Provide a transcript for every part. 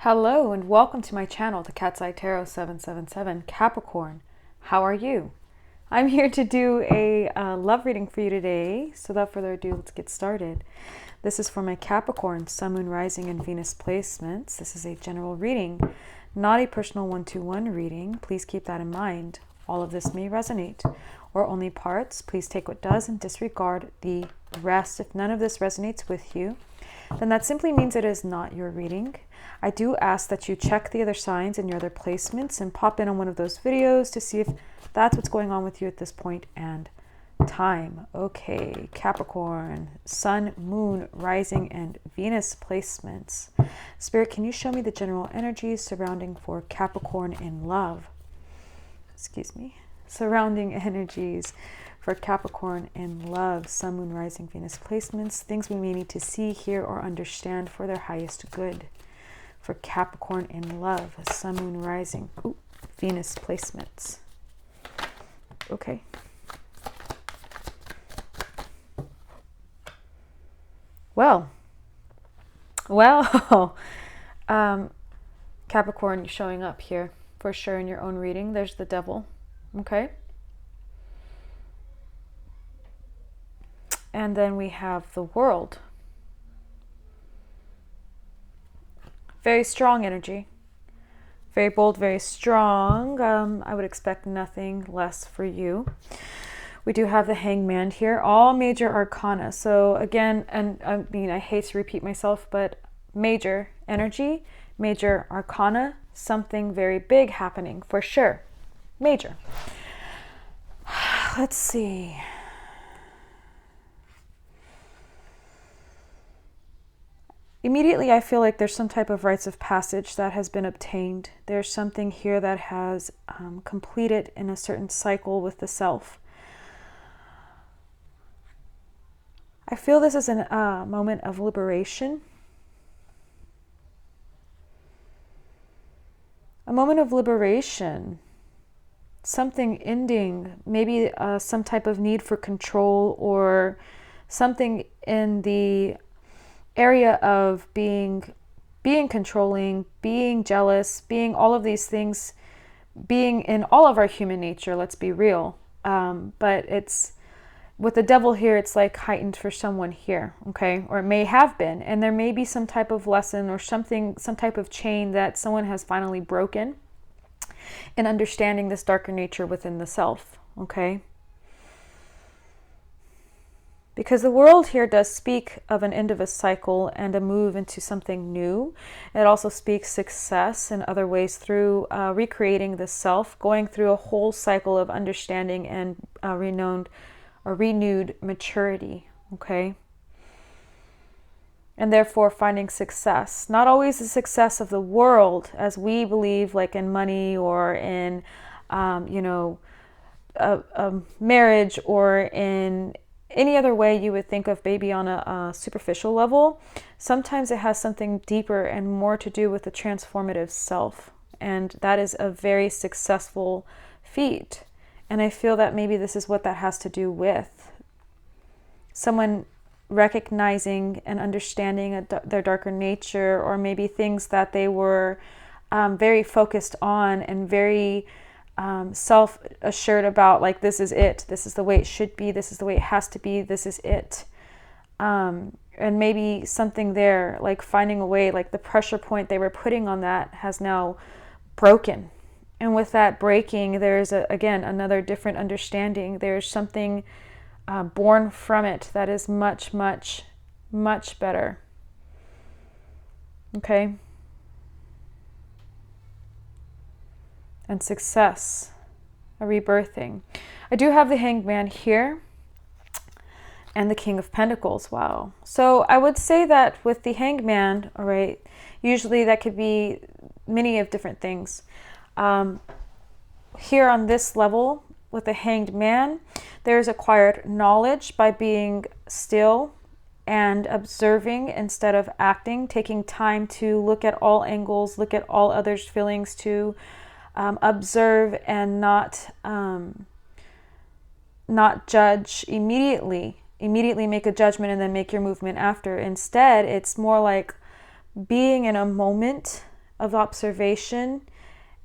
Hello and welcome to my channel, the Cat's Eye Tarot 777 Capricorn. How are you? I'm here to do a love reading for you today. So without further ado, let's get started. This is for my Capricorn, Sun, Moon, Rising, and Venus placements. This is a general reading, not a personal one-to-one reading. Please keep that in mind. All of this may resonate, or only parts. Please take what does and disregard the rest. If none of this resonates with you, then that simply means it is not your reading. I do ask that you check the other signs and your other placements and pop in on one of those videos to see if that's what's going on with you at this point and time. Okay, Capricorn, Sun, Moon, Rising, and Venus placements. Spirit, can you show me the general energies surrounding for Capricorn in love? Excuse me. Surrounding energies for Capricorn in love, Sun, Moon, Rising, Venus placements, things we may need to see, hear, or understand for their highest good. For Capricorn in love, Sun, Moon, Rising, Venus placements. Okay. Well, Capricorn, you're showing up here for sure in your own reading. There's the devil. Okay. And then we have the world. Very strong energy. Very bold, very strong. I would expect nothing less for you. We do have the Hangman here. All major arcana. So again, and I mean, I hate to repeat myself, but major energy, major arcana, something very big happening for sure. Major. Let's see. Immediately, I feel like there's some type of rites of passage that has been obtained. There's something here that has completed in a certain cycle with the self. I feel this is a moment of liberation. A moment of liberation. Something ending. Maybe some type of need for control or something in the area of being controlling, being jealous, being all of these things, being in all of our human nature, let's be real. But it's, with the devil here, it's like heightened for someone here, okay? Or it may have been, and there may be some type of lesson or something, some type of chain that someone has finally broken in understanding this darker nature within the self, okay? Because the world here does speak of an end of a cycle and a move into something new. It also speaks success in other ways through recreating the self, going through a whole cycle of understanding and renewed maturity, okay? And therefore finding success. Not always the success of the world as we believe, like in money or in, marriage or in any other way you would think of, maybe on a superficial level. Sometimes it has something deeper and more to do with the transformative self. And that is a very successful feat. And I feel that maybe this is what that has to do with. Someone recognizing and understanding their darker nature, or maybe things that they were very focused on and very self-assured about, like, this is it, this is the way it should be, this is the way it has to be, this is it. And maybe something there, like finding a way, like the pressure point they were putting on that has now broken. And with that breaking, there's again another different understanding. There's something born from it that is much, much, much better. Okay? And success, a rebirthing. I do have the Hangman here and the King of Pentacles. Wow. So I would say that with the Hangman, all right, usually that could be many of different things. Here on this level with the Hanged Man, there's acquired knowledge by being still and observing instead of acting, taking time to look at all angles, look at all others' feelings, to observe and not judge immediately make a judgment and then make your movement after. Instead, it's more like being in a moment of observation,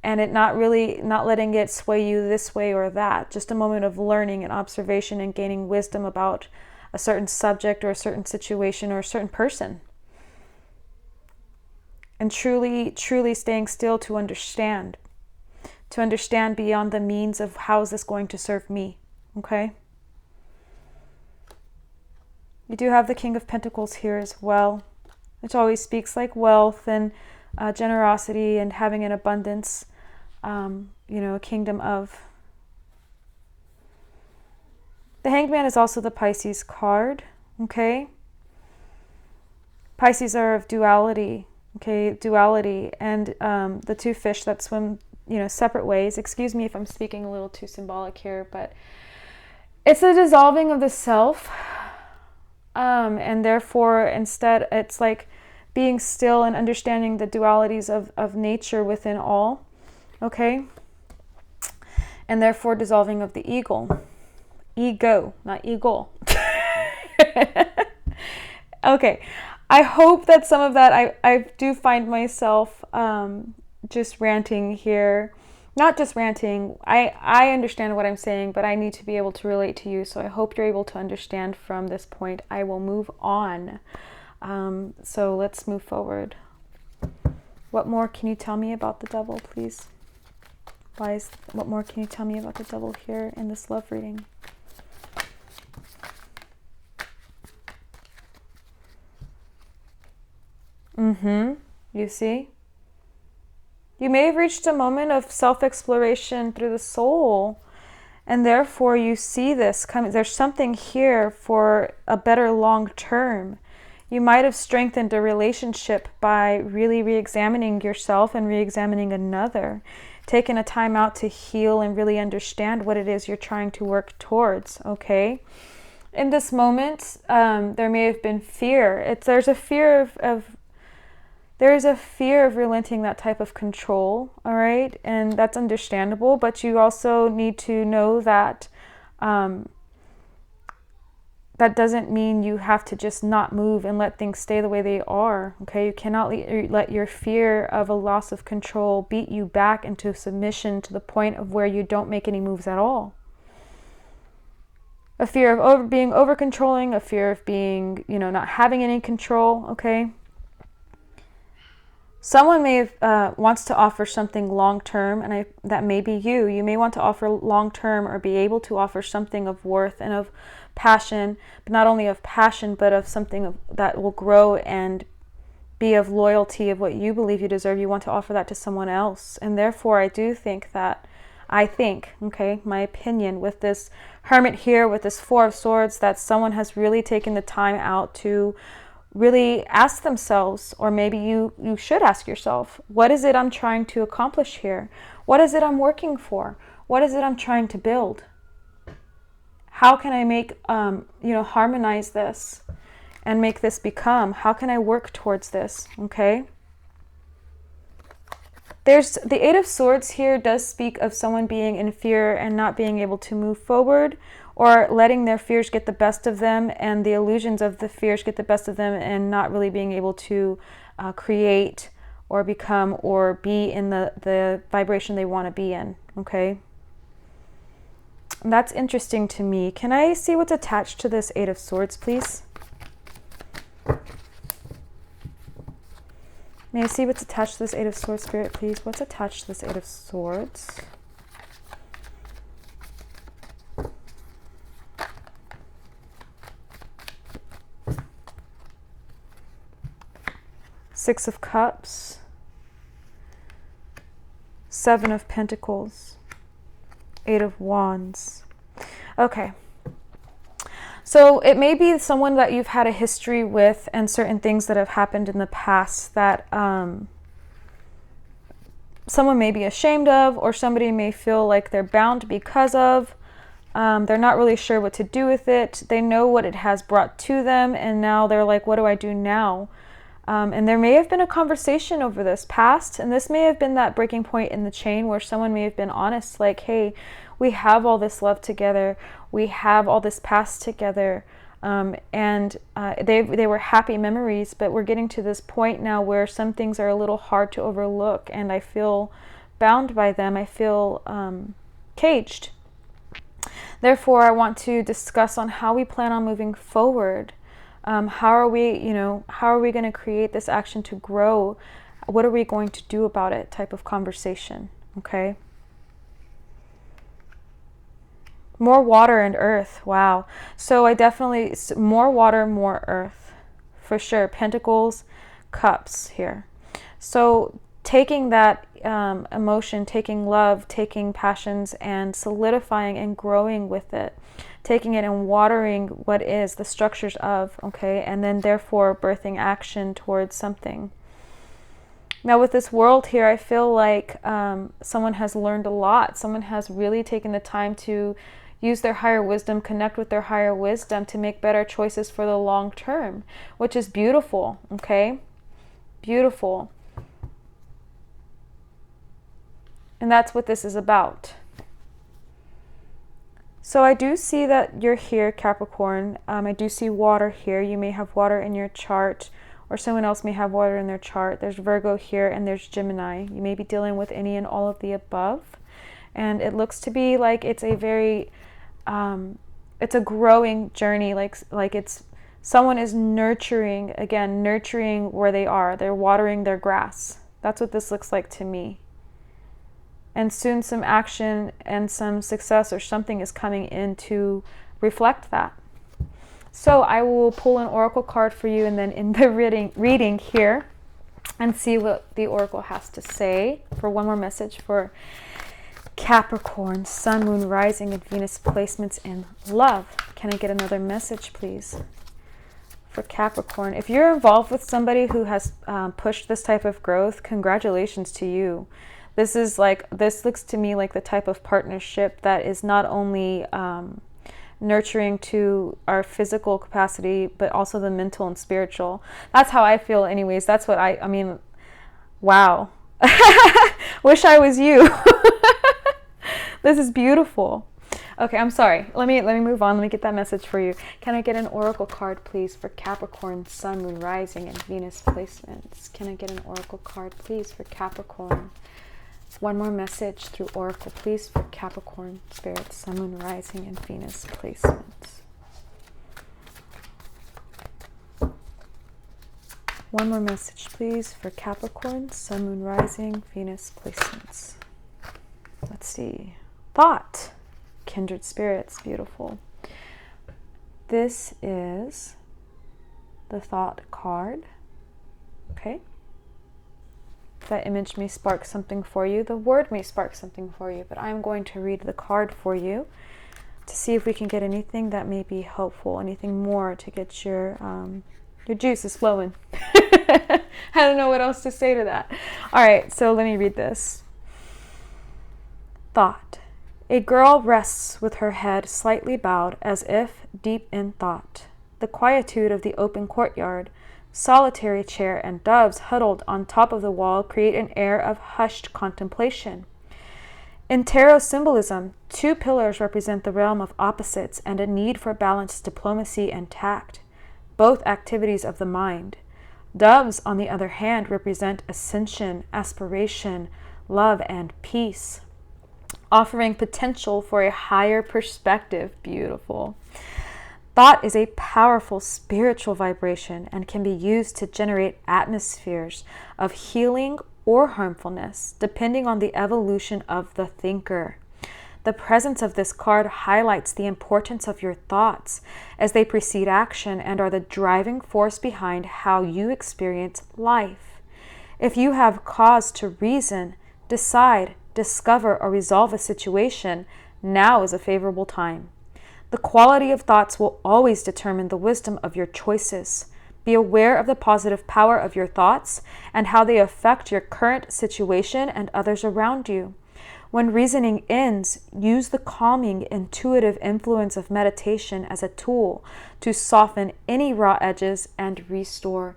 and it not letting it sway you this way or that. Just a moment of learning and observation and gaining wisdom about a certain subject or a certain situation or a certain person. And truly, truly staying still to understand beyond the means of how is this going to serve me, okay? You do have the King of Pentacles here as well, which always speaks like wealth and generosity and having an abundance, a kingdom of. The Hanged Man is also the Pisces card, okay? Pisces are of duality, okay? Duality, and the two fish that swim, separate ways. Excuse me if I'm speaking a little too symbolic here, but it's a dissolving of the self. And therefore, instead, it's like being still and understanding the dualities of nature within all, okay? And therefore, dissolving of the ego, not eagle. Okay, I hope that some of that, I do find myself just ranting here. Not just ranting, I understand what I'm saying, but I need to be able to relate to you. So I hope you're able to understand from this point. I will move on. So let's move forward. What more can you tell me about the devil, please? What more can you tell me about the devil here in this love reading? You see? You may have reached a moment of self-exploration through the soul, and therefore you see this coming. There's something here for a better long term. You might have strengthened a relationship by really re-examining yourself and re-examining another, taking a time out to heal and really understand what it is you're trying to work towards, okay? In this moment, there may have been fear. There's a fear of relenting that type of control, all right? And that's understandable, but you also need to know that that doesn't mean you have to just not move and let things stay the way they are, okay? You cannot let your fear of a loss of control beat you back into submission to the point of where you don't make any moves at all. A fear of being over-controlling, a fear of being, not having any control, okay? Someone may have, wants to offer something long-term, and that may be you. You may want to offer long-term or be able to offer something of worth and of passion, but not only of passion, but of something that will grow and be of loyalty of what you believe you deserve. You want to offer that to someone else. And therefore, I think, okay, my opinion with this Hermit here, with this Four of Swords, that someone has really taken the time out to really ask themselves, or maybe you should ask yourself, what is it I'm trying to accomplish here? What is it I'm working for? What is it I'm trying to build? How can I make, harmonize this and make this become? How can I work towards this? Okay. There's the Eight of Swords here does speak of someone being in fear and not being able to move forward, or letting their fears get the best of them and the illusions of the fears get the best of them, and not really being able to create or become or be in the vibration they want to be in, okay? That's interesting to me. Can I see what's attached to this Eight of Swords, please? May I see what's attached to this Eight of Swords, Spirit, please? What's attached to this Eight of Swords? Six of Cups, Seven of Pentacles, Eight of Wands. Okay. So it may be someone that you've had a history with, and certain things that have happened in the past that someone may be ashamed of, or somebody may feel like they're bound because of. They're not really sure what to do with it. They know what it has brought to them, and now they're like, what do I do now? And there may have been a conversation over this past, and this may have been that breaking point in the chain where someone may have been honest, like, hey, we have all this love together, we have all this past together, They were happy memories, but we're getting to this point now where some things are a little hard to overlook, and I feel bound by them. I feel caged. Therefore, I want to discuss on how we plan on moving forward. How are we going to create this action to grow? What are we going to do about it? Type of conversation. Okay. More water and earth. Wow. So I definitely, more water, more earth. For sure. Pentacles, cups here. So taking that emotion, taking love, taking passions, and solidifying and growing with it. Taking it and watering what is, the structures of, okay? And then therefore birthing action towards something. Now with this world here, I feel like someone has learned a lot. Someone has really taken the time to use their higher wisdom, connect with their higher wisdom to make better choices for the long term, which is beautiful, okay? Beautiful. And that's what this is about. So I do see that you're here, Capricorn. I do see water here. You may have water in your chart, or someone else may have water in their chart. There's Virgo here, and there's Gemini. You may be dealing with any and all of the above. And it looks to be like it's a very, it's a growing journey. Like it's, someone is nurturing, again, nurturing where they are. They're watering their grass. That's what this looks like to me. And soon some action and some success or something is coming in to reflect that. So I will pull an oracle card for you and then in the reading here and see what the oracle has to say for one more message for Capricorn, Sun, Moon, Rising, and Venus placements in love. Can I get another message, please, for Capricorn? If you're involved with somebody who has pushed this type of growth, congratulations to you. This looks to me like the type of partnership that is not only nurturing to our physical capacity, but also the mental and spiritual. That's how I feel anyways. That's what I mean, wow. Wish I was you. This is beautiful. Okay, I'm sorry. Let me move on. Let me get that message for you. Can I get an oracle card, please, for Capricorn, Sun, Moon, Rising, and Venus placements? Can I get an oracle card, please, for Capricorn? One more message through oracle, please, for Capricorn, Spirit, Sun, Moon, Rising, and Venus placements. One more message, please, for Capricorn, Sun, Moon, Rising, Venus placements. Let's see. Thought. Kindred spirits. Beautiful. This is the thought card. Okay. That image may spark something for you. The word may spark something for you, but I'm going to read the card for you to see if we can get anything that may be helpful, anything more to get your juices flowing. I don't know what else to say to that. All right, so let me read this. Thought. A girl rests with her head slightly bowed as if deep in thought. The quietude of the open courtyard, solitary chair, and doves huddled on top of the wall create an air of hushed contemplation. In tarot symbolism, two pillars represent the realm of opposites and a need for balanced diplomacy and tact, both activities of the mind. Doves, on the other hand, represent ascension, aspiration, love, and peace, offering potential for a higher perspective. Beautiful. Thought is a powerful spiritual vibration and can be used to generate atmospheres of healing or harmfulness, depending on the evolution of the thinker. The presence of this card highlights the importance of your thoughts as they precede action and are the driving force behind how you experience life. If you have cause to reason, decide, discover, or resolve a situation, now is a favorable time. The quality of thoughts will always determine the wisdom of your choices. Be aware of the positive power of your thoughts and how they affect your current situation and others around you. When reasoning ends, use the calming, intuitive influence of meditation as a tool to soften any raw edges and restore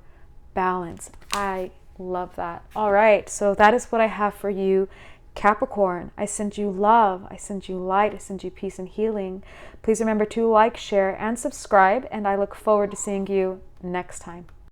balance. I love that. All right, so that is what I have for you, Capricorn, I send you love, I send you light, I send you peace and healing. Please remember to like, share, and subscribe, and I look forward to seeing you next time.